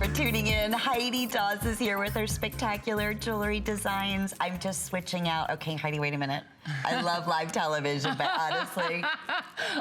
for tuning in. Heidi Daus is here with her spectacular jewelry designs. I'm just switching out. Okay, Heidi, wait a minute. I love live television, but honestly,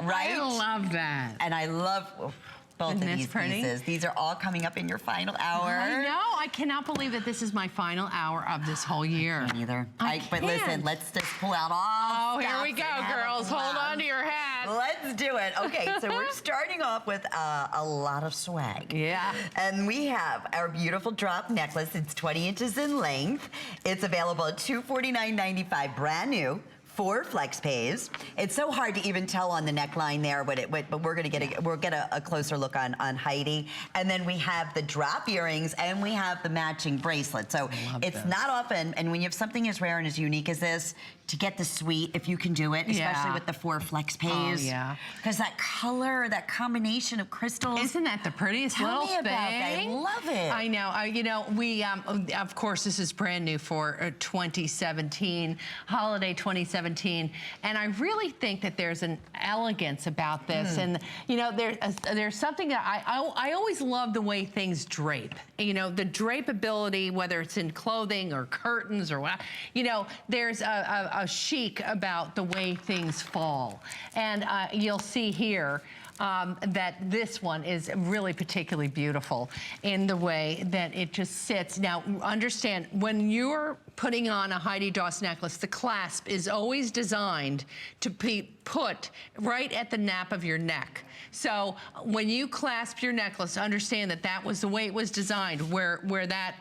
right? I love that. And I love both of these pieces. These are all coming up in your final hour. I know. I cannot believe that this is my final hour of this whole year. Me neither. But listen, let's just pull out all. Oh, here we go, girls. Hold on to your hat. Let's do it. Okay, so we're starting off with a lot of swag. Yeah. And we have our beautiful drop necklace. It's 20 inches in length. It's available at $249.95, brand new. 4 flex pays. It's so hard to even tell on the neckline there, but we're gonna get a closer look on Heidi. And then we have the drop earrings and we have the matching bracelet. So it's not often, and when you have something as rare and as unique as this, to get the suite, if you can do it, especially with the 4 flex pays. Oh, yeah. Because that color, that combination of crystals. Isn't that the prettiest little thing? Tell me about that. I love it. I know. You know, we, of course, this is brand new for 2017, holiday 2017. And I really think that there's an elegance about this. And, you know, there's something that I always love the way things drape. You know, the drapeability, whether it's in clothing or curtains or what, you know, there's a chic about the way things fall. And you'll see here that this one is really particularly beautiful in the way that it just sits. Now, understand, when you're putting on a Heidi Daus necklace, the clasp is always designed to be put right at the nape of your neck. So when you clasp your necklace, understand that that was the way it was designed, where that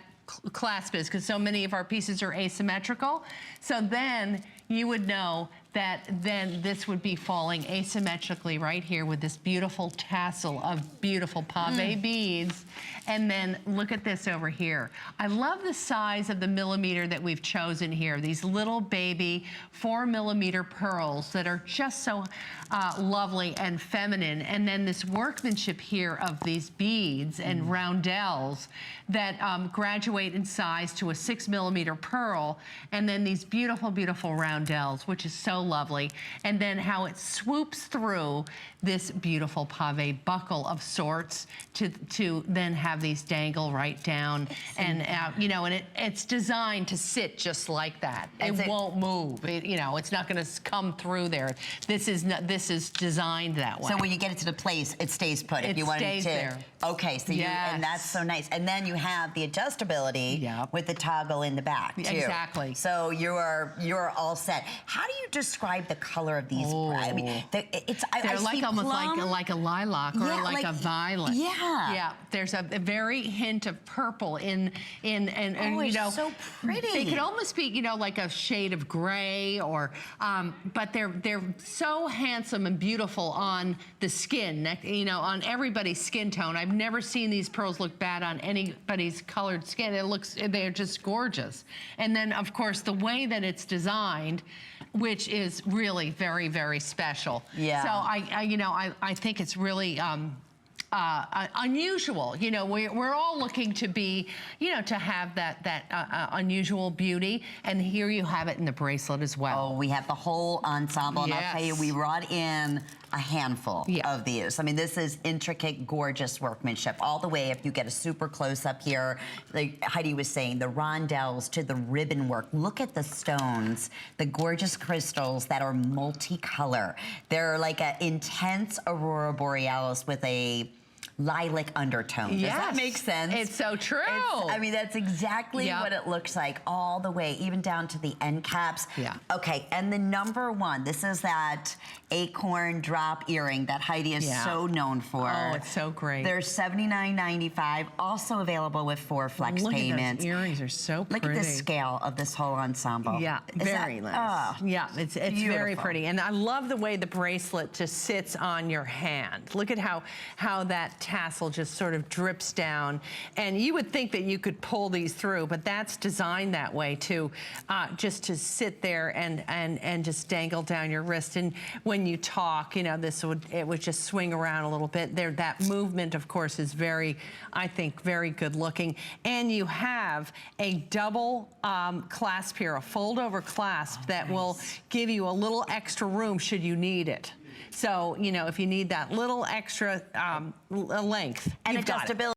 clasp is, because so many of our pieces are asymmetrical. So then you would know that then this would be falling asymmetrically right here with this beautiful tassel of beautiful pave beads. And then look at this over here. I love the size of the millimeter that we've chosen here. These little baby 4mm pearls that are just so lovely and feminine. And then this workmanship here of these beads and roundels that graduate in size to a 6mm pearl. And then these beautiful, beautiful roundels, which is so lovely. And then how it swoops through this beautiful pave buckle of sorts to then have these dangle right down. And you know, and it's designed to sit just like that. It won't move. You know, it's not going to come through there. This is designed that way. So when you get it to the place, it stays put. If you want it to, there. Okay, so and that's so nice. And then you have the adjustability with the toggle in the back too. Exactly. So you're all set. How do you describe the color of these? I mean, they're like almost like a lilac or like a violet. Yeah. Yeah. There's a very hint of purple and you know, so pretty. They could almost be, you know, like a shade of gray or but they're so handsome and beautiful on the skin, you know, on everybody's skin tone. I've never seen these pearls look bad on anybody's colored skin. They're just gorgeous. And then of course the way that it's designed, which is really very, very special. Yeah. So I think it's really unusual. You know, we're all looking to be, you know, to have that unusual beauty, and here you have it in the bracelet as well. Oh, we have the whole ensemble, and I'll tell you, we brought in a handful of these. I mean, this is intricate, gorgeous workmanship all the way. If you get a super close up here, like Heidi was saying, the rondelles to the ribbon work. Look at the stones, the gorgeous crystals that are multicolor. They're like an intense aurora borealis with a lilac undertone. Does that make sense? It's so true. I mean, that's exactly what it looks like all the way, even down to the end caps. Yeah. Okay, and the number one, this is that acorn drop earring that Heidi is so known for. Oh, it's so great. They're $79.95, also available with 4 flex payments. Those earrings are so pretty. Look at the scale of this whole ensemble. Yeah, very nice. Yeah, it's very pretty. And I love the way the bracelet just sits on your hand. Look at how that tassel just sort of drips down. And you would think that you could pull these through, but that's designed that way too, just to sit there and just dangle down your wrist. And when you talk, you know, it would just swing around a little bit. That movement, of course, is very, I think, very good looking. And you have a double clasp here, a fold over clasp that will give you a little extra room should you need it. So, you know, if you need that little extra length, and adjustability.